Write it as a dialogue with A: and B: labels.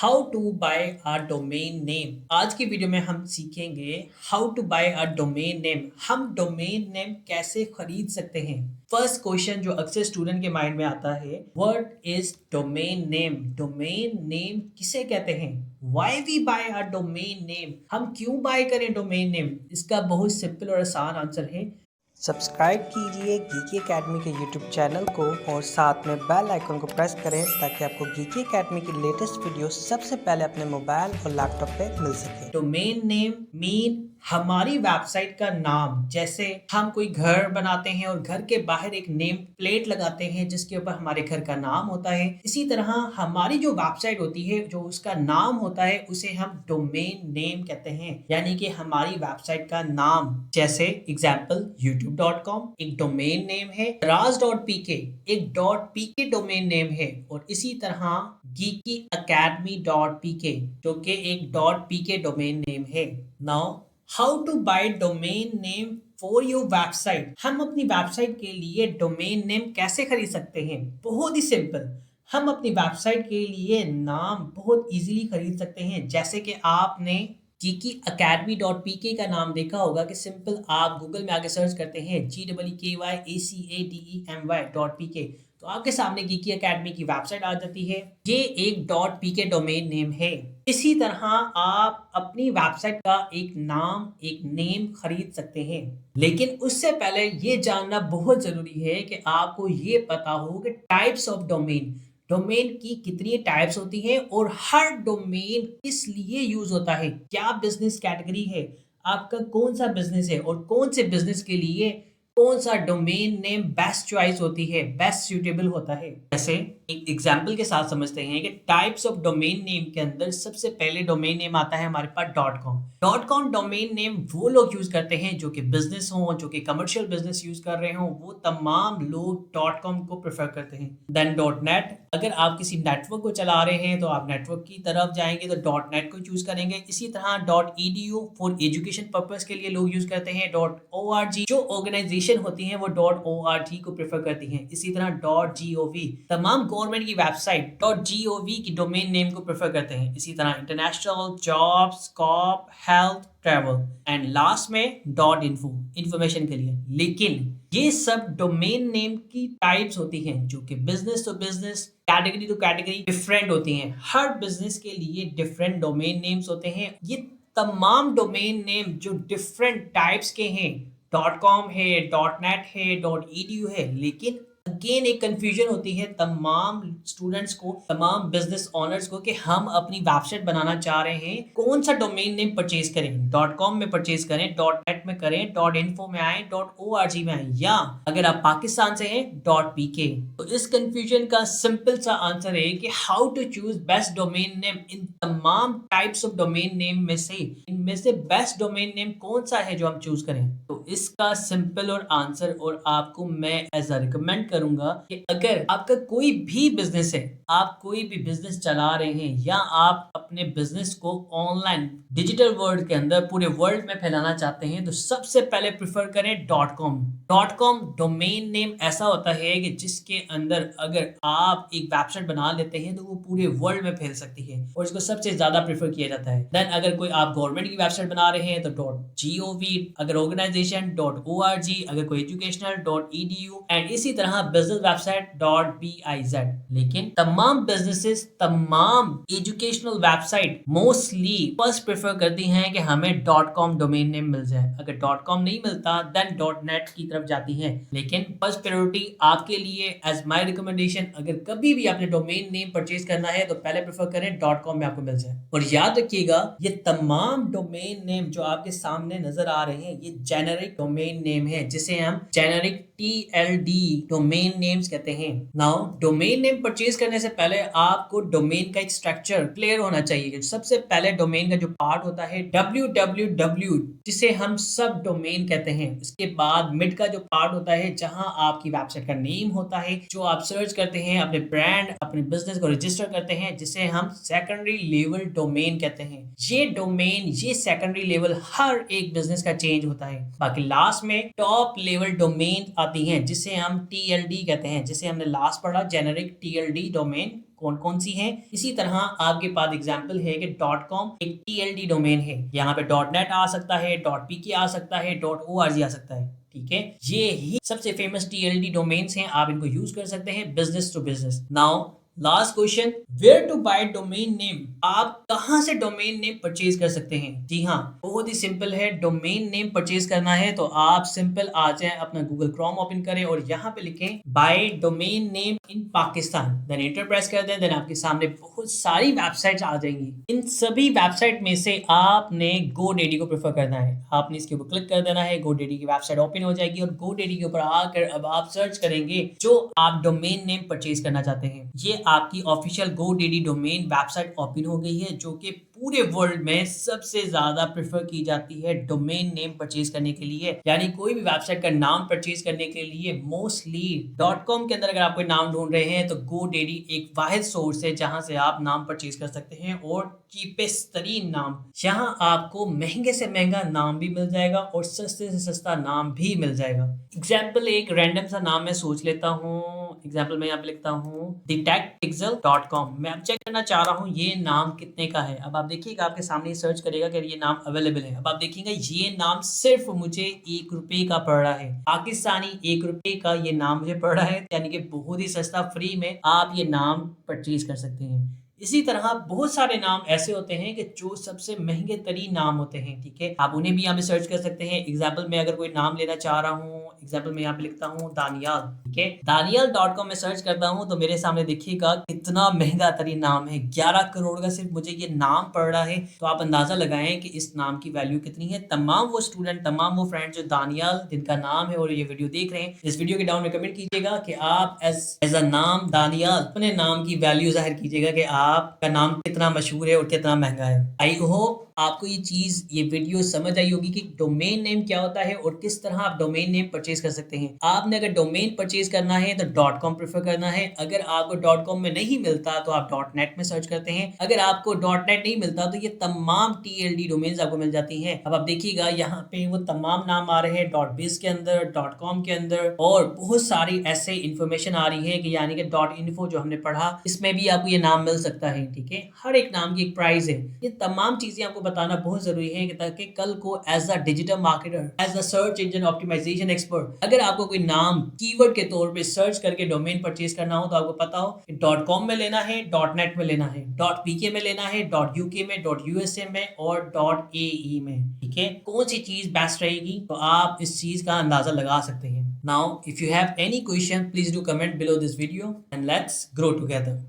A: How to buy a domain name. आज की video में हम सीखेंगे how to buy a domain name. हम डोमेन नेम कैसे खरीद सकते हैं। फर्स्ट क्वेश्चन जो अक्सर स्टूडेंट के माइंड में आता है, what is domain name. Domain name किसे कहते हैं। Why we buy a domain name, हम क्यों बाय करें डोमेन नेम। इसका बहुत सिंपल और आसान आंसर है,
B: सब्सक्राइब कीजिए गीकी एकेडमी के यूट्यूब चैनल को और साथ में बेल आइकन को प्रेस करें ताकि आपको गीकी एकेडमी की लेटेस्ट वीडियो सबसे पहले अपने मोबाइल और लैपटॉप पे मिल सके।
A: डोमेन नेम मीन हमारी वेबसाइट का नाम। जैसे हम कोई घर बनाते हैं और घर के बाहर एक नेम प्लेट लगाते हैं जिसके ऊपर हमारे घर का नाम होता है, इसी तरह हमारी जो वेबसाइट होती है जो उसका नाम होता है उसे हम डोमेन नेम कहते हैं, यानी कि हमारी वेबसाइट का नाम। जैसे एग्जाम्पल youtube.com एक डोमेन नेम है, raz.pk एक .pk डोमेन नेम है, और इसी तरह geekyacademy.pk जो कि एक .pk डोमेन नेम है। Now how to buy domain name for your website. हम अपनी वेबसाइट के लिए डोमेन नेम कैसे खरीद सकते हैं। बहुत ही सिंपल, हम अपनी वेबसाइट के लिए नाम बहुत इजीली खरीद सकते हैं। जैसे कि आपने geekyacademy.pk का नाम देखा होगा कि सिंपल आप गूगल में आके सर्च करते हैं GEEKYACADEMY.pk तो आपके सामने गीकी अकेडमी की वेबसाइट आ जाती है। ये एक .pk डोमेन नेम है। इसी तरह आप अपनी वेबसाइट का एक नाम, एक नेम खरीद सकते हैं, लेकिन उससे पहले ये जानना बहुत जरूरी है कि आपको ये पता हो कि टाइप्स ऑफ डोमेन, डोमेन की कितनी टाइप्स होती हैं और हर डोमेन किस लिए यूज होता है, क्या बिजनेस कैटेगरी है, आपका कौन सा बिजनेस है और कौन से बिजनेस के लिए कौन सा डोमेन नेम बेस्ट चॉइस होती है, बेस्ट सूटेबल होता है। जैसे एक एग्जांपल के साथ समझते हैं कि टाइप्स ऑफ डोमेन नेम के अंदर सबसे पहले डोमेन नेम आता है हमारे पास .com। .com डोमेन नेम वो लोग यूज करते हैं जो कि बिजनेस हो, जो कि कमर्शियल बिजनेस यूज कर रहे हो, वो तमाम लोग .com को प्रेफर करते हैं। देन .net, अगर आप किसी नेटवर्क को चला रहे हैं तो आप नेटवर्क की तरफ जाएंगे तो .net को चूज करेंगे। इसी तरह .edu फॉर एजुकेशन पर्पस के लिए लोग यूज करते हैं। .org जो ऑर्गेनाइजेशन होती हैं वो .org को प्रेफर करती हैं। इसी तरह .gov तमाम गवर्नमेंट की वेबसाइट .gov की डोमेन नेम को प्रेफर करते हैं। इसी तरह international, jobs, coop, health, travel and last में .info इंफॉर्मेशन के लिए। लेकिन ये सब डोमेन नेम की टाइप्स होती हैं जो कि business to business, category to category different होती हैं। हर बिजनेस के लिए डिफरेंट डोमेन नेम्स होते हैं। ये तमाम डोमेन नेम जो डिफरेंट टाइप्स के हैं, .com है, .net है, .edu है, लेकिन अगेन एक कंफ्यूजन होती है तमाम स्टूडेंट्स को, तमाम बिजनेस ओनर्स को, कि हम अपनी वेबसाइट बनाना चाह रहे हैं, कौन सा डोमेन नेम परचेज करें। .com में परचेज करें, .net में करें, .info में आए, .org में आए, या अगर आप पाकिस्तान से हैं .pk। तो इस कंफ्यूजन का सिंपल सा आंसर है कि how to choose best domain name in तमाम टाइप्स ऑफ डोमेन नेम में से, इनमें से बेस्ट डोमेन नेम कौन सा है जो हम चूज करें। तो इसका सिंपल और आंसर, और आपको मैं एज अ रिकमेंड करूंगा कि अगर आपका कोई भी बिजनेस है, आप कोई भी बिजनेस चला रहे हैं, या आप अपने बिजनेस को ऑनलाइन डिजिटल वर्ल्ड के अंदर पूरे वर्ल्ड में फैलाना चाहते हैं, तो सबसे पहले प्रिफर करें .com। .com डोमेन नेम ऐसा होता है कि जिसके अंदर अगर आप एक वेबसाइट बना लेते हैं तो वो पूरे वर्ल्ड में फैल सकती है और इसको सबसे ज्यादा प्रेफर किया जाता है। देन अगर कोई आप गवर्नमेंट की वेबसाइट बना रहे हैं तो .gov, अगर ऑर्गेनाइजेशन .org, अगर कोई एजुकेशनल .edu, एंड इसी तरह बिजनेस वेबसाइट .biz। लेकिन तमाम बिजनेसेस, तमाम educational website mostly first prefer करती हैं कि हमें .com डोमेन नेम मिल जाए। अगर .com नहीं मिलता देन .net की तरफ जाती हैं। लेकिन फर्स्ट प्रायोरिटी आपके लिए एज माय रिकमेंडेशन, अगर कभी भी आपने डोमेन नेम परचेज करना है तो पहले प्रेफर करें .com में आपको मिल जाए। और याद रखिएगा ये तमाम डोमेन नेम जो आपके सामने नजर आ रहे हैं ये जेनेरिक डोमेन नेम है, जिसे हम जेनेरिक TLD डोमेन नेम्स कहते हैं। नाउ डोमेन नेम परचेज करने से पहले आपको डोमेन का एक स्ट्रक्चर क्लियर होना चाहिए। सबसे पहले डोमेन का जो पार्ट होता है www, जिसे हम सब डोमेन कहते हैं। इसके बाद मिड का जो पार्ट होता है जहां आपकी वेबसाइट का नेम होता है, जो आप सर्च करते हैं, अपने ब्रांड, अपने बिजनेस को रजिस्टर करते हैं, जिसे हम सेकेंडरी लेवल डोमेन कहते हैं। ये डोमेन, ये सेकेंडरी लेवल हर एक बिजनेस का चेंज होता है। बाकी लास्ट में टॉप लेवल डोमेन आती हैं जिसे हम TLD कहते हैं, जिसे हमने लास्ट पढ़ा, जेनेरिक TLD डोमेन कौन कौन सी हैं। इसी तरह आपके पास एग्जाम्पल है कि .com एक TLD डोमेन है, यहाँ पे .net आ सकता है, .pk आ सकता है, .org आ सकता है। ठीक है, ये ही सबसे फेमस TLD डोमेन्स हैं, आप इनको यूज कर सकते हैं business to business. Now last question, where to buy domain name, आप कहां से डोमेन नेम परचेज कर सकते हैं। जी हाँ, बहुत ही सिंपल है। डोमेन नेम परचेज करना है तो आप सिंपल आ जाए, अपना गूगल क्रोम ओपन करें और यहाँ पे लिखें buy domain name in Pakistan, then enter press कर दें, देन आपके सामने बहुत सारी वेबसाइट्स आ जाएंगी। इन सभी वेबसाइट में से आपने GoDaddy को प्रेफर करना है, आपने इसके ऊपर क्लिक कर देना है, GoDaddy की वेबसाइट ओपन हो जाएगी और GoDaddy के ऊपर आकर अब आप सर्च करेंगे जो आप डोमेन नेम परचेज करना चाहते हैं। ये आपकी official GoDaddy domain website open हो गई है, जो कि पूरे वर्ल्ड में सबसे ज्यादा प्रेफर की जाती है डोमेन नेम परचेज करने के लिए। यानी कोई भी वेबसाइट का नाम परचेज करने के लिए मोस्टली .com के अंदर अगर आप कोई नाम ढूंढ रहे हैं तो GoDaddy एक वाहिद सोर्स है जहां से आप नाम परचेज कर सकते हैं और चीपेस्ट तरीन नाम। यहां आपको महंगे से महंगा नाम भी मिल जाएगा और सस्ते से सस्ता नाम भी मिल जाएगा। एग्जाम्पल एक रैंडम सा नाम मैं सोच लेता हूँ, एग्जाम्पल मैं यहाँ पे लिखता हूँ detectpixel.com। मैं अब चेक करना चाह रहा हूँ ये नाम कितने का है। अब आप देखिएगा आपके सामने सर्च करेगा कि ये नाम अवेलेबल है। अब आप देखिएगा ये नाम सिर्फ मुझे ₹1 का पड़ रहा है, पाकिस्तानी ₹1 का ये नाम मुझे पड़ रहा है, यानी कि बहुत ही सस्ता, फ्री में आप ये नाम परचेज कर सकते हैं। इसी तरह बहुत सारे नाम ऐसे होते हैं कि जो सबसे महंगे तरीन नाम होते हैं। ठीक है, आप उन्हें भी यहाँ पे सर्च कर सकते हैं। एग्जाम्पल में अगर कोई नाम लेना चाह रहा हूँ, एग्जाम्पल में यहाँ पे लिखता हूँ दानियाल। ठीक है, दानियाल.com में सर्च करता हूँ तो मेरे सामने देखिएगा कितना महंगा तरीन नाम है, 11 करोड़ का सिर्फ मुझे ये नाम पड़ रहा है। तो आप अंदाजा लगाएं कि इस नाम की वैल्यू कितनी है। तमाम वो स्टूडेंट, तमाम वो फ्रेंड जो दानियाल जिनका नाम है और ये वीडियो देख रहे हैं, इस वीडियो के डाउन में कमेंट कीजिएगा कि आप एज अ नाम दानियाल अपने नाम की वैल्यू जाहिर कीजिएगा कि आपका नाम कितना मशहूर है और कितना महंगा है। आई होप आपको ये वीडियो समझ आई होगी कि डोमेन नेम क्या होता है और किस तरह आप डोमेन नेम परचेज कर सकते हैं। आपने अगर डोमेन परचेज करना है तो .com प्रेफर करना है। अगर आपको .com में नहीं मिलता तो आप .net में सर्च करते हैं। अगर आपको .net नहीं मिलता तो ये तमाम TLD डोमेन्स आपको मिल जाती हैं। अब आप देखिएगा यहाँ पे वो तमाम नाम आ रहे हैं .biz के अंदर, .com के अंदर, और बहुत सारी ऐसे इंफॉर्मेशन आ रही है कि यानी कि .info जो हमने पढ़ा, इसमें भी आपको ये नाम मिल सकता है। ठीक है, हर एक नाम की एक प्राइस है। ये तमाम चीजें आपको बताना बहुत जरूरी है कि ताकि कल को as a digital marketer, as a search engine optimization expert, अगर आपको कोई नाम कीवर्ड के तौर पे सर्च करके डोमेन परचेज करना हो तो आपको पता हो कि .com में लेना है, .net में लेना है, .pk में लेना है, .uk में, .usa में और .ae में। ठीक है, कौन सी चीज बेस्ट रहेगी तो आप इस चीज का अंदाजा लगा सकते हैं। Now if you have any question please do comment below this video and let's grow together.